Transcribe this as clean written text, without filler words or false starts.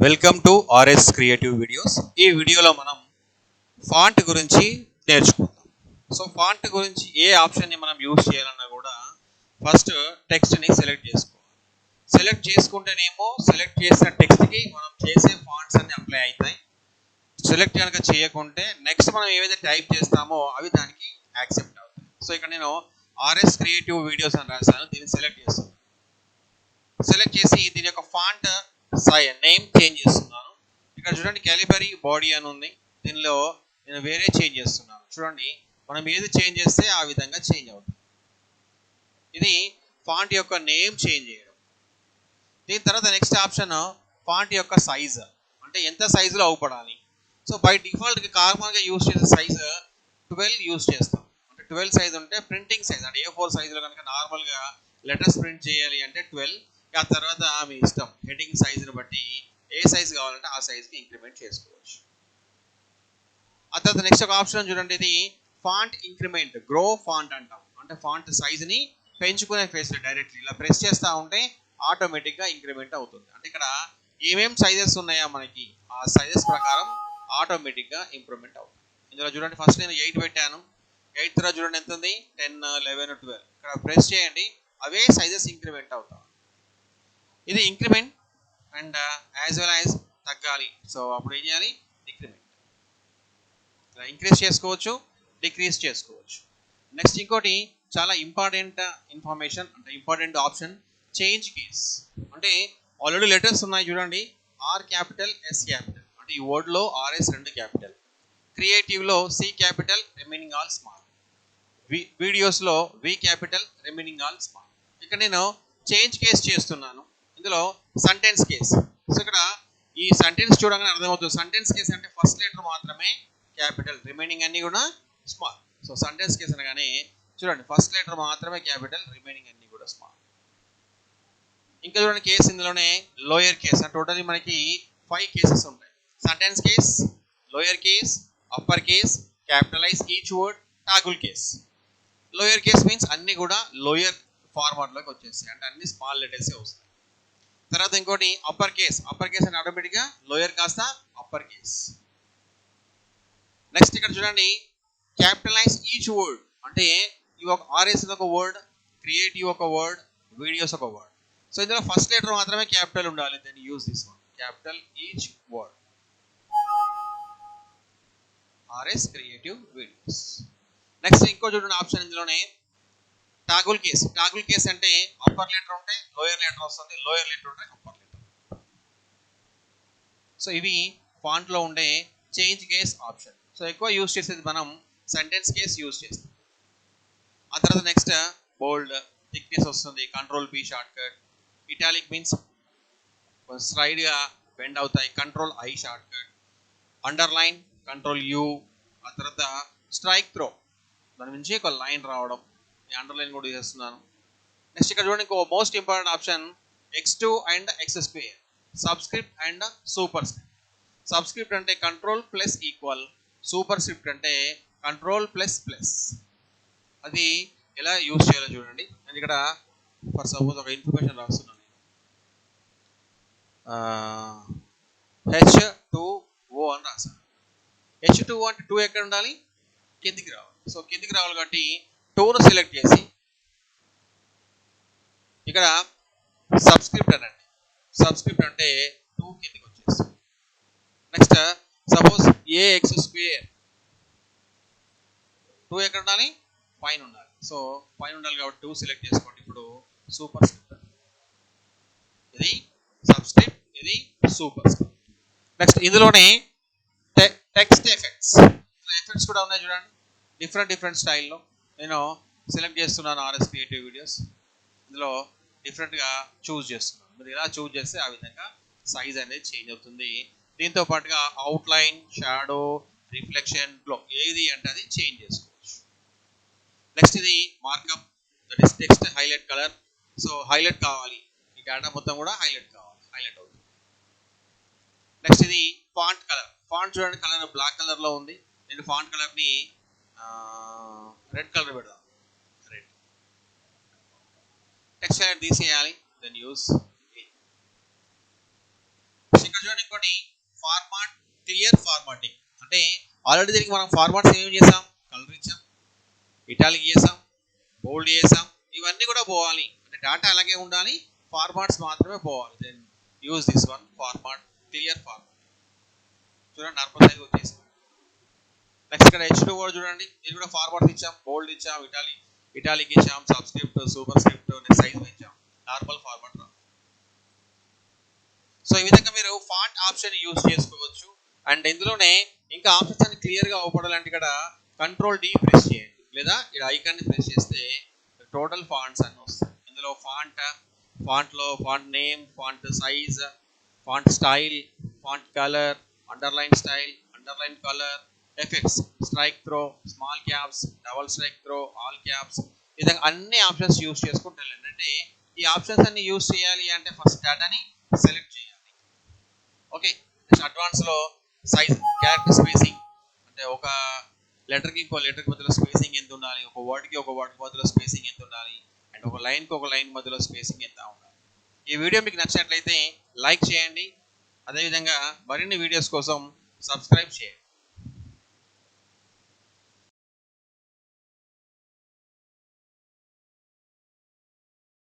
Welcome to RS creative videos. ఈ వీడియోలో మనం ఫాంట్ గురించి నేర్చుకుందాం. సో ఫాంట్ గురించి ఏ ఆప్షన్ని మనం యూజ్ చేయాలన్నా కూడా ఫస్ట్ టెక్స్ట్ని సెలెక్ట్ చేసుకోవాలి. సెలెక్ట్ చేసుకుంటేనేమో సెలెక్ట్ చేసిన టెక్స్ట్కి మనం చేసే ఫాంట్స్ అన్ని అప్లై అవుతాయి. సెలెక్ట్ కనుక చేయకుంటే నెక్స్ట్ మనం ఏవైతే టైప్ చేస్తామో అవి దానికి యాక్సెప్ట్ అవుతాయి. సో ఇక్కడ నేను ఆర్ఎస్ క్రియేటివ్ వీడియోస్ అని రాశాను. దీన్ని సెలెక్ట్ చేస్తాను. సెలెక్ట్ చేసి దీని యొక్క ఫాంట్ నేమ్ చేంజ్ చేస్తున్నాను. ఇక్కడ చూడండి క్యాలిబరీ బాడీ అని ఉంది. దీనిలో నేను వేరే చేంజ్ చేస్తున్నాను. చూడండి మనం ఏది చేంజ్ చేస్తే ఆ విధంగా చేంజ్ అవుతుంది. ఇది ఫాంట్ యొక్క నేమ్ చేంజ్ చేయడం. దీని తర్వాత నెక్స్ట్ ఆప్షన్ ఫాంట్ యొక్క సైజ్, అంటే ఎంత సైజులో అవుపడాలి. సో బై డిఫాల్ట్గా నార్మల్గా యూజ్ చేసే సైజ్ 12 యూజ్ చేస్తాం. అంటే 12 సైజ్ ఉంటే ప్రింటింగ్ సైజ్ అంటే A4 సైజులో కనుక నార్మల్గా లెటర్స్ ప్రింట్ చేయాలి అంటే 12. ఆ తర్వాత మీ ఇష్టం, హెడ్డింగ్ సైజుని బట్టి ఏ సైజ్ కావాలంటే ఆ సైజ్కి ఇంక్రిమెంట్ చేసుకోవచ్చు. ఆ తర్వాత నెక్స్ట్ ఒక ఆప్షన్ చూడండి, ఇది ఫాంట్ ఇంక్రిమెంట్ గ్రో ఫాంట్ అంటాం. అంటే ఫాంట్ సైజుని పెంచుకునే ఫేస్ డైరెక్ట్లీ ఇలా ప్రెస్ చేస్తూ ఉంటే ఆటోమేటిక్గా ఇంక్రిమెంట్ అవుతుంది. అంటే ఇక్కడ ఏమేం సైజెస్ ఉన్నాయో మనకి ఆ సైజెస్ ప్రకారం ఆటోమేటిక్గా ఇంప్రూవ్మెంట్ అవుతుంది. ఇందులో చూడండి ఫస్ట్ నేను 8 పెట్టాను. 8 తర్వాత చూడండి ఎంత ఉంది, 10, 11, 12. ఇక్కడ ప్రెస్ చేయండి, అవే సైజెస్ ఇంక్రిమెంట్ అవుతాయి. ఇది increment and as well as తగ్గాలి. సో అప్పుడు ఏం చేయాలి, డిక్రిమెంట్. ఇంక్రీజ్ చేసుకోవచ్చు, డిక్రీజ్ చేసుకోవచ్చు. నెక్స్ట్ ఇంకోటి చాలా ఇంపార్టెంట్ ఇన్ఫర్మేషన్, అంటే ఇంపార్టెంట్ ఆప్షన్ చేంజ్ కేస్. అంటే ఆల్రెడీ లెటర్స్ ఉన్నాయి చూడండి, ఆర్ క్యాపిటల్ ఎస్ క్యాపిటల్, అంటే ఈ వర్డ్లో ఆర్ఎస్ 2 క్యాపిటల్, క్రియేటివ్లో C capital remaining all small, వీడియోస్లో V capital remaining all small. ఇక్కడ నేను చేంజ్ కేస్ చేస్తున్నాను. ఇందులో సెంటెన్స్ కేస్. సో ఇక్కడ ఈ సెంటెన్స్ చూడగానే అర్థమవుతుంది. సెంటెన్స్ కేస్ అంటే ఫస్ట్ లెటర్ మాత్రమే క్యాపిటల్, రిమైనింగ్ అన్ని కూడా స్మాల్. సో సెంటెన్స్ కేస్ అనగానే చూడండి ఫస్ట్ లెటర్ మాత్రమే క్యాపిటల్, రిమైనింగ్ అన్ని కూడా స్మాల్. ఇంకా చూడండి కేస్ ఇందులోనే లోయర్ కేస్. టోటల్లీ మనకి 5 కేసెస్ ఉంటాయి. Sentence case, lower case, upper case, capitalise each word, toggle case. Lower case means అన్ని కూడా లోయర్ ఫార్మాట్లోకి వచ్చేస్తాయి, అంటే అన్ని స్మాల్ లెటర్సే వస్తాయి. తర్వాత ఇంకోటి అప్పర్ కేస్. అప్పర్ కేస్ అంటే ఆటోమేటిక్గా లోయర్ కాస్త అప్పర్ కేస్. నెక్స్ట్ ఇక్కడ చూడండి క్యాపిటలైజ్ ఈచ్ వర్డ్, అంటే ఇవి ఒక ఆర్ఎస్ ఒక వర్డ్, క్రియేటివ్ ఒక వర్డ్, వీడియోస్ ఒక వర్డ్. సో ఇందులో ఫస్ట్ లెటర్ మాత్రమే క్యాపిటల్ ఉండాలి. Then use this one, capital each word, RS creative videos. Next ఇంకో చూడండి ఆప్షన్ ఇందులోనే టాగుల్ కేస్. టాగుల్ కేస్ అంటే అప్పర్ లెటర్ ఉంటే లోయర్ లెటర్ వస్తుంది, లోయర్ లెటర్ ఉంటే అప్పర్ లెటర్. సో ఇవి ఫాంట్లో ఉండే చేంజ్ కేస్ ఆప్షన్. సో ఎక్కువ యూజ్ చేసేది మనం సెంటెన్స్ కేస్ యూజ్ చేస్తాం. ఆ తర్వాత నెక్స్ట్ బోల్డ్, థిక్నెస్ వస్తుంది, control P shortcut. Italic means స్లైడ్గా బెండ్ అవుతాయి, control I shortcut. Underline control U. ఆ తర్వాత స్ట్రైక్ త్రో, దాని నుంచి ఒక లైన్ రావడం, అండర్లైన్ కూడా చేస్తున్నాను. నెక్స్ట్ ఇక్కడ చూడండి ఇంకో most important option X2 and X2, subscript and superscript. Subscript అంటే control plus equal, superscript అంటే కంట్రోల్ ప్లస్ ప్లస్. అది ఎలా యూజ్ చేయాలో చూడండి. నేను ఇక్కడ ఫర్ సపోజ్ ఒక ఇన్ఫర్మేషన్ రాస్తున్నాను. H2O అని రాశాను. H2O అంటే 2 ఎక్కడ ఉండాలి, కిందికి రావాలి. సో కిందికి రావాలి కాబట్టి 2ను సెలెక్ట్ చేసి ఇక్కడ సబ్స్క్రిప్ట్ అనండి. సబ్స్క్రిప్ట్ అంటే 2 కిందికి వచ్చేస్తుంది. నెక్స్ట్ సపోజ్ AX2, 2 ఎక్కడ ఉండాలి, పైన ఉండాలి. సో పైన ఉండాలి కాబట్టి 2 సెలెక్ట్ చేసుకోండి. ఇప్పుడు సూపర్ స్క్రిప్ట్, ఇది సబ్స్క్రిప్ట్, ఇది సూపర్ స్క్రిప్ట్. నెక్స్ట్ ఇందులోనే టెక్స్ట్ ఎఫెక్ట్స్. ఎఫెక్ట్స్ కూడా ఉన్నాయి చూడండి, డిఫరెంట్ స్టైల్లో. నేను సెలెక్ట్ చేస్తున్నాను ఆర్ఎస్ క్రియేటివ్ వీడియోస్. ఇందులో డిఫరెంట్గా చూజ్ చేస్తున్నాను. మీరు ఎలా చూజ్ చేస్తే ఆ విధంగా సైజ్ అనేది చేంజ్ అవుతుంది. దీంతో పాటుగా అవుట్లైన్, షాడో, రిఫ్లెక్షన్, గ్లో ఏది అంటే అది చేంజ్ చేసుకోవచ్చు. నెక్స్ట్ ఇది markup, that is text highlight colour. So highlight కావాలి, ఈ డేటా మొత్తం కూడా హైలైట్ కావాలి, హైలైట్ అవుతుంది. నెక్స్ట్ ఇది ఫాంట్ కలర్. ఫాంట్ చూడండి కలర్ బ్లాక్ కలర్లో ఉంది. నేను ఫాంట్ కలర్ని రెడ్ కలర్ పెడదాం, రెడ్. టెక్స్ట్ కలర్ తీసేయాలి, దెన్ యూస్. ఇక్కడ చూడండి ఇంకోటి ఫార్మాట్ క్లియర్ ఫార్మాటింగ్ అంటే ఆల్రెడీ దీనికి మనం ఫార్మాట్స్ ఏం చేసాం, కలర్ ఇచ్చాం, ఇటాలిక్ చేసాం, బోల్డ్ చేసాం, ఇవన్నీ కూడా పోవాలి అంటే డేటా అలాగే ఉండాలి, ఫార్మాట్స్ మాత్రమే పోవాలి. Then use this one format clear format. చూడండి నార్మల్ సైజ్ వచ్చేసి. నెక్స్ట్ ఇక్కడ H2 కూడా చూడండి, ఇది కూడా ఫార్మాట్స్ ఇచ్చాం, బోల్డ్ ఇచ్చాం, ఇటాలిక్ ఇచ్చాం, subscript, super script, next size ఇచ్చాం, నార్మల్ ఫార్మాట్. సో ఈ విధంగా మీరు ఫాంట్ ఆప్షన్ యూజ్ చేసుకోవచ్చు. అండ్ ఇందులోనే ఇంకా ఆప్షన్స్ అన్ని క్లియర్ గా అవపడాలంటే ఇక్కడ కంట్రోల్ D ప్రెస్ చేయండి, లేదా ఇక్కడ ఐకాన్ ని ప్రెస్ చేస్తే టోటల్ ఫాంట్స్ అన్ని వస్తాయి. ఇందులో ఫాంట్ లో font name, font size, font style, font colour, underline style, underline colour, effects, strike throw, small caps, double strike throw, all caps, ఈ విధంగా అన్ని ఆప్షన్స్ యూజ్ చేసుకుంటారు. అంటే ఈ ఆప్షన్స్ అన్ని యూజ్ చేయాలి అంటే ఫస్ట్ డేటాని సెలెక్ట్ చేయాలి. ఓకే, నెక్స్ట్ అడ్వాన్స్ లో సైజ్, క్యారెక్టర్ స్పేసింగ్ అంటే ఒక లెటర్ కి ఇంకో లెటర్ కి మధ్యలో స్పేసింగ్ ఎంత ఉండాలి, ఒక వర్డ్ కి ఒక వర్డ్ మధ్యలో స్పేసింగ్ ఎంత ఉండాలి, అండ్ ఒక లైన్ కి ఒక లైన్ మధ్యలో స్పేసింగ్ ఎంత ఉండాలి. ఈ వీడియో మీకు నచ్చినట్లయితే లైక్ చేయండి, అదేవిధంగా మరిన్ని వీడియోస్ కోసం సబ్స్క్రైబ్ చేయండి.